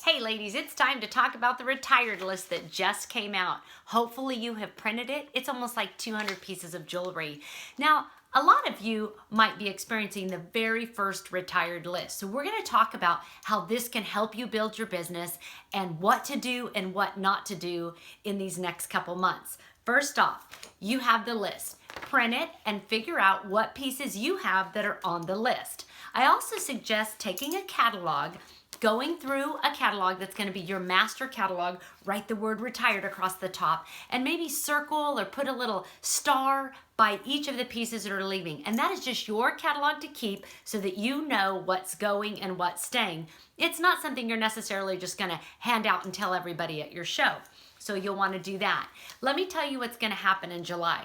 Hey ladies, it's time to talk about the retired list that just came out. Hopefully you have printed it. It's almost like 200 pieces of jewelry. Now, a lot of you might be experiencing the very first retired list. So we're going to talk about how this can help you build your business and what to do and what not to do in these next couple months. First off, you have the list. Print it and figure out what pieces you have that are on the list. I also suggest taking a catalog, going through a catalog that's going to be your master catalog, write the word retired across the top, and maybe circle or put a little star by each of the pieces that are leaving. And that is just your catalog to keep so that you know what's going and what's staying. It's not something you're necessarily just going to hand out and tell everybody at your show. So you'll want to do that. Let me tell you what's going to happen in July.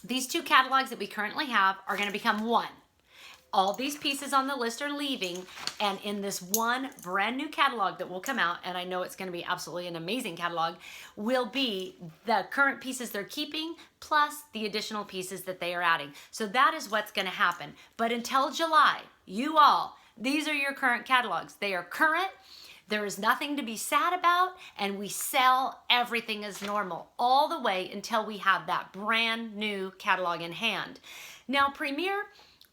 These two catalogs that we currently have are going to become one. All these pieces on the list are leaving, and in this one brand new catalog that will come out, and I know it's going to be absolutely an amazing catalog, will be the current pieces they're keeping plus the additional pieces that they are adding. So that is what's going to happen. But until July, these are your current catalogs. They are current. There is nothing to be sad about, and we sell everything as normal all the way until we have that brand new catalog in hand. Now, Premier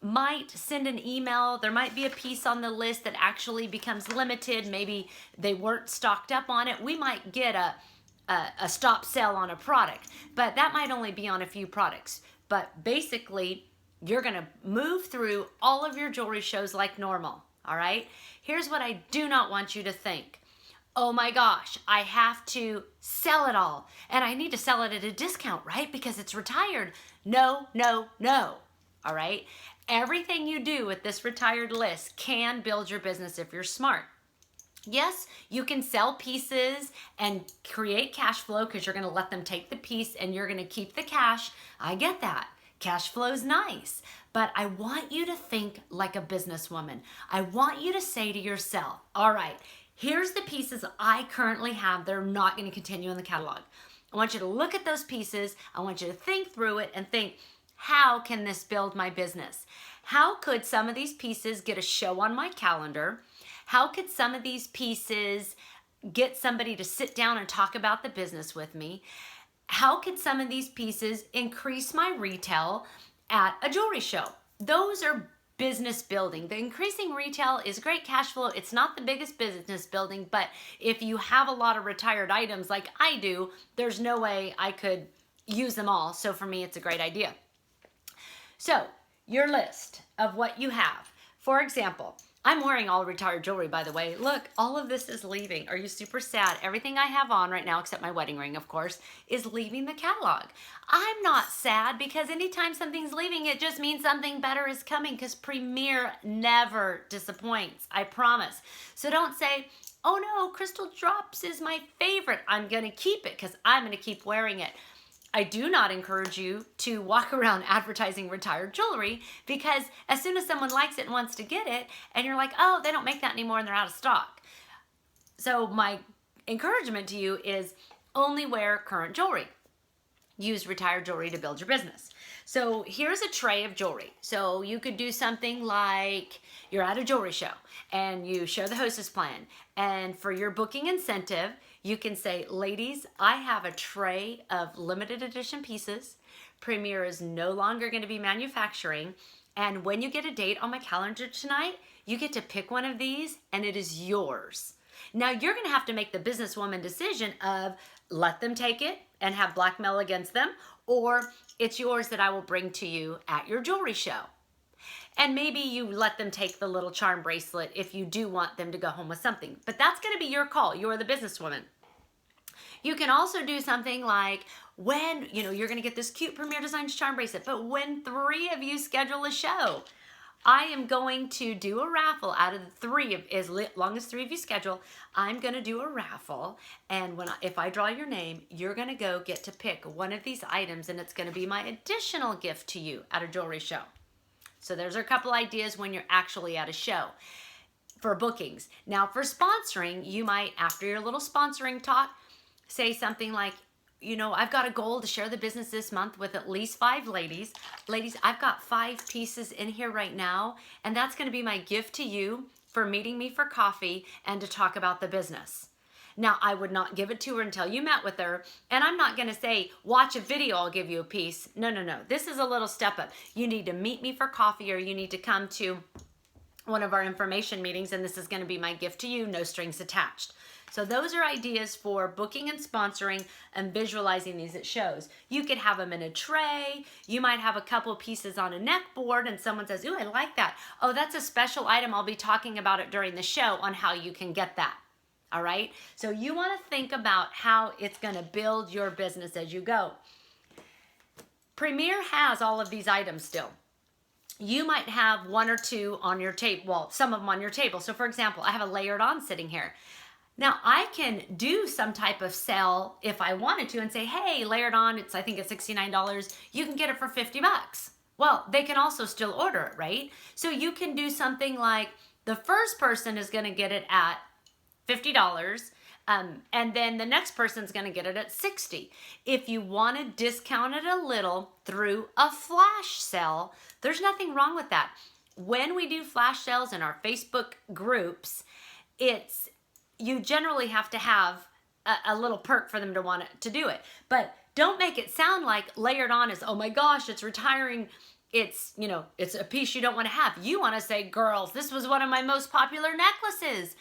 might send an email. There might be a piece on the list that actually becomes limited. Maybe they weren't stocked up on it. We might get a stop sale on a product, but that might only be on a few products. But basically, you're going to move through all of your jewelry shows like normal. All right? Here's what I do not want you to think. Oh my gosh, I have to sell it all, and I need to sell it at a discount, right? Because it's retired. No, no, no. All right? Everything you do with this retired list can build your business if you're smart. Yes, you can sell pieces and create cash flow because you're going to let them take the piece and you're going to keep the cash. I get that. Cash flow is nice, but I want you to think like a businesswoman. I want you to say to yourself, all right, here's the pieces I currently have that are not going to continue in the catalog. I want you to look at those pieces. I want you to think through it and think, how can this build my business? How could some of these pieces get a show on my calendar? How could some of these pieces get somebody to sit down and talk about the business with me? How could some of these pieces increase my retail at a jewelry show? Those are business building. The increasing retail is great cash flow. It's not the biggest business building, but if you have a lot of retired items like I do, there's no way I could use them all. So for me, it's a great idea. So your list of what you have. For example, I'm wearing all retired jewelry, by the way. Look, all of this is leaving. Are you super sad? Everything I have on right now, except my wedding ring, of course, is leaving the catalog. I'm not sad because anytime something's leaving, it just means something better is coming because Premier never disappoints. I promise. So don't say, oh no, Crystal Drops is my favorite. I'm going to keep it because I'm going to keep wearing it. I do not encourage you to walk around advertising retired jewelry because as soon as someone likes it and wants to get it, and you're like, oh, they don't make that anymore and they're out of stock. So my encouragement to you is only wear current jewelry. Use retired jewelry to build your business. So here's a tray of jewelry. So you could do something like you're at a jewelry show and you share the hostess plan. And for your booking incentive, you can say, ladies, I have a tray of limited edition pieces. Premier is no longer going to be manufacturing. And when you get a date on my calendar tonight, you get to pick one of these and it is yours. Now you're going to have to make the businesswoman decision of let them take it and have blackmail against them, or it's yours that I will bring to you at your jewelry show. And maybe you let them take the little charm bracelet if you do want them to go home with something. But that's going to be your call. You're the businesswoman. You can also do something like when, you're going to get this cute Premier Designs charm bracelet, but when 3 of you schedule a show, I am going to do a raffle out of the 3, as long as 3 of you schedule, I'm going to do a raffle. And if I draw your name, you're going to get to pick one of these items and it's going to be my additional gift to you at a jewelry show. So there's a couple ideas when you're actually at a show for bookings. Now for sponsoring, you might, after your little sponsoring talk, say something like, I've got a goal to share the business this month with at least 5 ladies. Ladies, I've got 5 pieces in here right now, and that's going to be my gift to you. for meeting me for coffee and to talk about the business. Now, I would not give it to her until you met with her, and I'm not going to say, watch a video, I'll give you a piece. No, no, no. This is a little step up. You need to meet me for coffee, or you need to come to one of our information meetings, and this is going to be my gift to you, no strings attached. So those are ideas for booking and sponsoring and visualizing these at shows. You could have them in a tray. You might have a couple pieces on a neck board and someone says, ooh, I like that. Oh, that's a special item. I'll be talking about it during the show on how you can get that. All right? So you want to think about how it's going to build your business as you go. Premier has all of these items still. You might have one or two on your table, well, some of them on your table. So for example, I have a layered on sitting here. Now I can do some type of sale if I wanted to and say, hey, layered on, I think it's $69. You can get it for $50. Well, they can also still order it, right? So you can do something like the first person is going to get it at $50. And then the next person's going to get it at $60. If you want to discount it a little through a flash sale, there's nothing wrong with that. When we do flash sales in our Facebook groups, you generally have to have a little perk for them to want to do it. But don't make it sound like layered on is, oh my gosh, it's retiring. It's a piece you don't want to have. You want to say, girls, this was one of my most popular necklaces.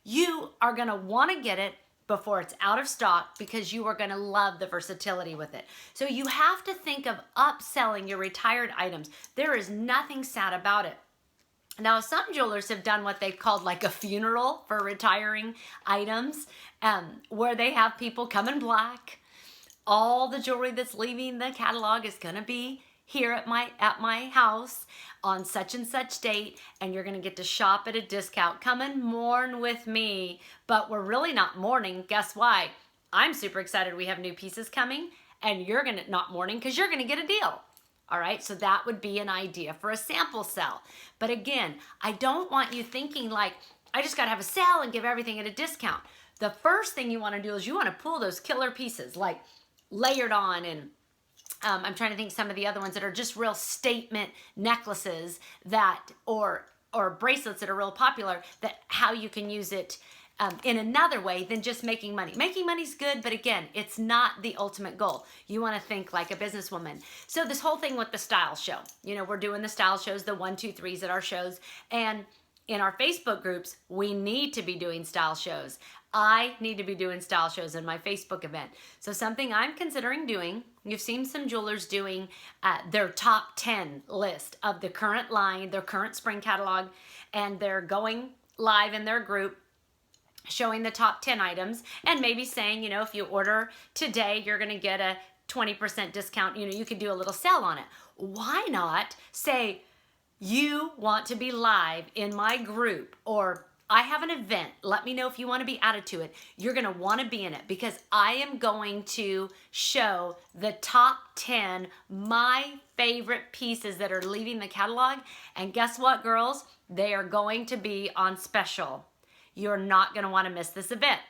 You are going to want to get it before it's out of stock because you are going to love the versatility with it. So you have to think of upselling your retired items. There is nothing sad about it. Now, some jewelers have done what they've called like a funeral for retiring items, where they have people come in black. All the jewelry that's leaving the catalog is going to be here at my house on such and such date, and you're going to get to shop at a discount. Come and mourn with me. But we're really not mourning. Guess why? I'm super excited we have new pieces coming, and you're going to not mourning because you're going to get a deal. All right, so that would be an idea for a sample sale. But again, I don't want you thinking like, I just got to have a sale and give everything at a discount. The first thing you want to do is you want to pull those killer pieces like layered on, and I'm trying to think some of the other ones that are just real statement necklaces or bracelets that are real popular, that how you can use it in another way than just making money. Making money's good, but again, it's not the ultimate goal. You want to think like a businesswoman. So this whole thing with the style show, we're doing the style shows, the 1, 2, 3s at our shows, and in our Facebook groups, we need to be doing style shows. I need to be doing style shows in my Facebook event. So something I'm considering doing, you've seen some jewelers doing their top 10 list of the current line, their current spring catalog, and they're going live in their group showing the top 10 items and maybe saying, if you order today, you're going to get a 20% discount. You could do a little sale on it. Why not say you want to be live in my group, or I have an event. Let me know if you want to be added to it. You're going to want to be in it because I am going to show the top 10 my favorite pieces that are leaving the catalog. And guess what, girls? They are going to be on special. You're not going to want to miss this event.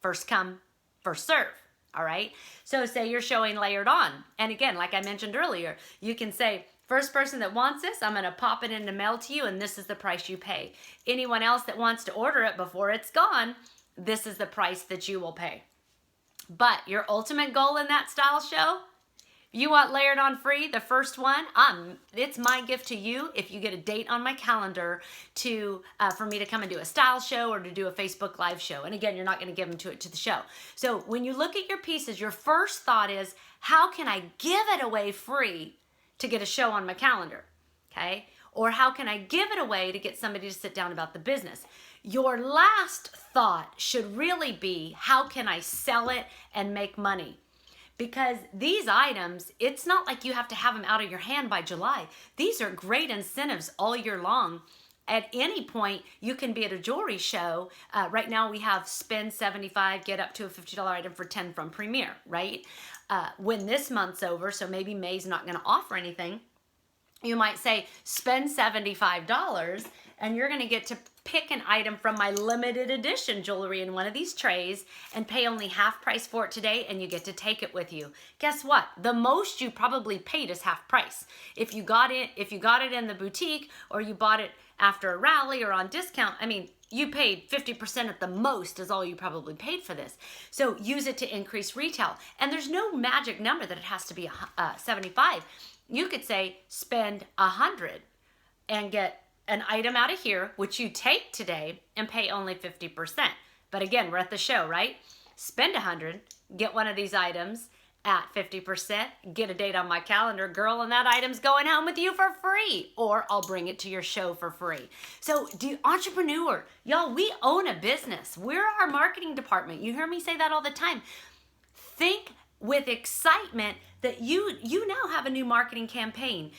First come, first serve. All right. So say you're showing layered on. And again, like I mentioned earlier, you can say, first person that wants this, I'm going to pop it in the mail to you, and this is the price you pay. Anyone else that wants to order it before it's gone, this is the price that you will pay. But your ultimate goal in that style show, you want layered on free, the first one, it's my gift to you if you get a date on my calendar for me to come and do a style show or to do a Facebook Live show. And again, you're not going to give them to the show. So when you look at your pieces, your first thought is, how can I give it away free to get a show on my calendar? Okay? Or how can I give it away to get somebody to sit down about the business? Your last thought should really be, how can I sell it and make money? Because these items, it's not like you have to have them out of your hand by July. These are great incentives all year long. At any point, you can be at a jewelry show. Right now, we have spend $75, get up to a $50 item for 10 from Premier, right? When this month's over, so maybe May's not going to offer anything, you might say, spend $75, and you're going to get to pick an item from my limited edition jewelry in one of these trays and pay only half price for it today, and you get to take it with you. Guess what? The most you probably paid is half price. If you got it in the boutique, or you bought it after a rally or on discount, I mean, you paid 50% at the most is all you probably paid for this. So use it to increase retail. And there's no magic number that it has to be 75. You could say spend 100 and get an item out of here, which you take today, and pay only 50%. But again, we're at the show, right? Spend 100, get one of these items at 50%, get a date on my calendar, girl, and that item's going home with you for free, or I'll bring it to your show for free. So entrepreneur, y'all, we own a business. We're our marketing department. You hear me say that all the time. Think with excitement that you now have a new marketing campaign.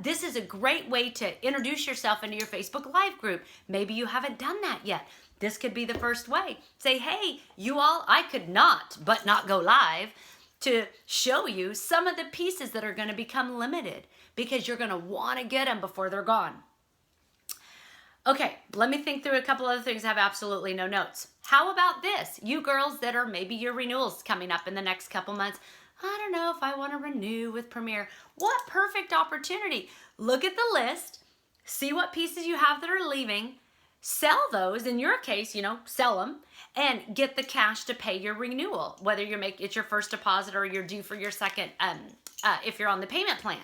This is a great way to introduce yourself into your Facebook Live group. Maybe you haven't done that yet. This could be the first way. Say, hey, you all, I could not go live to show you some of the pieces that are going to become limited because you're going to want to get them before they're gone. Okay, let me think through a couple other things. I have absolutely no notes. How about this? You girls that are maybe your renewals coming up in the next couple months. I don't know if I want to renew with Premier. What perfect opportunity. Look at the list, see what pieces you have that are leaving, sell those, in your case, sell them, and get the cash to pay your renewal, whether it's your first deposit or you're due for your second, if you're on the payment plan,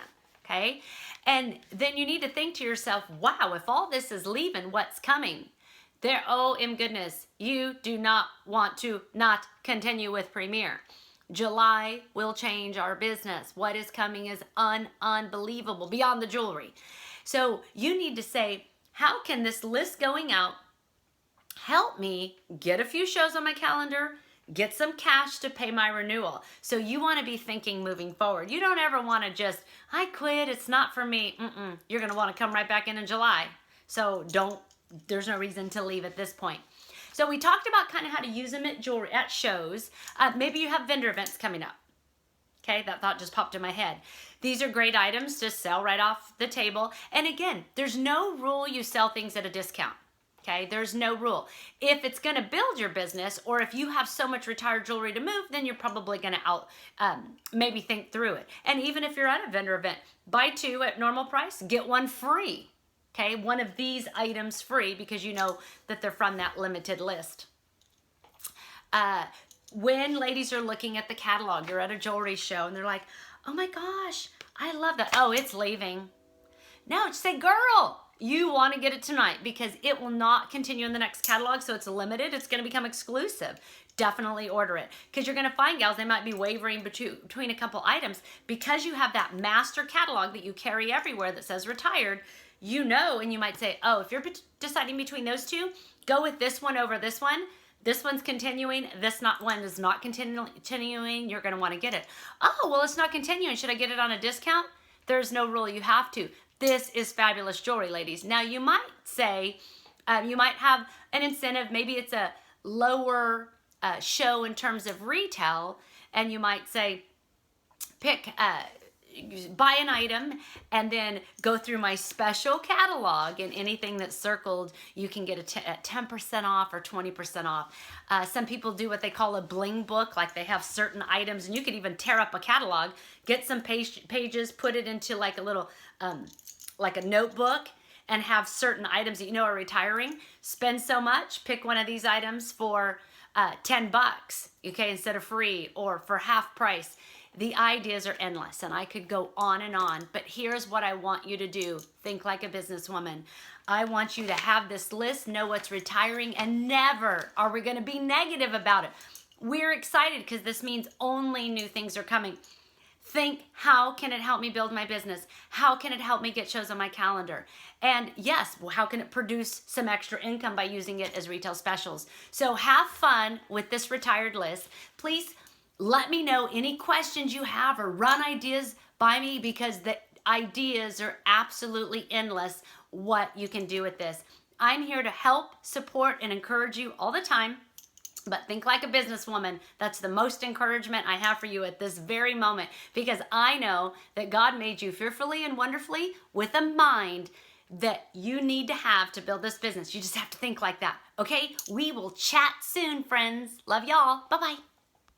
okay? And then you need to think to yourself, wow, if all this is leaving, what's coming? Oh, in goodness, you do not want to not continue with Premier. July will change our business. What is coming is unbelievable, beyond the jewelry. So you need to say, how can this list going out help me get a few shows on my calendar, get some cash to pay my renewal? So you want to be thinking moving forward. You don't ever want to just, I quit, it's not for me. You're going to want to come right back in July. So there's no reason to leave at this point. So we talked about kind of how to use them at shows. Maybe you have vendor events coming up. Okay, that thought just popped in my head. These are great items to sell right off the table. And again, there's no rule you sell things at a discount. Okay, there's no rule. If it's going to build your business, or if you have so much retired jewelry to move, then you're probably going to maybe think through it. And even if you're at a vendor event, buy two at normal price, get one free. Okay, one of these items free because you know that they're from that limited list. When ladies are looking at the catalog, you're at a jewelry show and they're like, oh my gosh, I love that. Oh, it's leaving. No, just say, girl, you want to get it tonight because it will not continue in the next catalog. So it's limited. It's going to become exclusive. Definitely order it because you're going to find, gals, they might be wavering between a couple items because you have that master catalog that you carry everywhere that says retired. And you might say, oh, if you're deciding between those two, go with this one over this one. This one's continuing. One is not continuing. You're going to want to get it. Oh, well, it's not continuing. Should I get it on a discount? There's no rule. You have to. This is fabulous jewelry, ladies. Now, you might say, you might have an incentive. Maybe it's a lower show in terms of retail. And you might say, buy an item and then go through my special catalog, and anything that's circled you can get a 10% off or 20% off. Some people do what they call a bling book, like they have certain items, and you could even tear up a catalog, get some pages, put it into like a little like a notebook, and have certain items that you know are retiring. Spend so much, pick one of these items for $10, okay, instead of free, or for half price. The ideas are endless, and I could go on and on, but here's what I want you to do. Think like a businesswoman. I want you to have this list, know what's retiring, and never are we going to be negative about it. We're excited because this means only new things are coming. Think, how can it help me build my business? How can it help me get shows on my calendar? And yes, well, how can it produce some extra income by using it as retail specials? So have fun with this retired list. Please let me know any questions you have or run ideas by me, because the ideas are absolutely endless what you can do with this. I'm here to help, support, and encourage you all the time. But think like a businesswoman. That's the most encouragement I have for you at this very moment, because I know that God made you fearfully and wonderfully with a mind that you need to have to build this business. You just have to think like that. Okay? We will chat soon, friends. Love y'all. Bye-bye.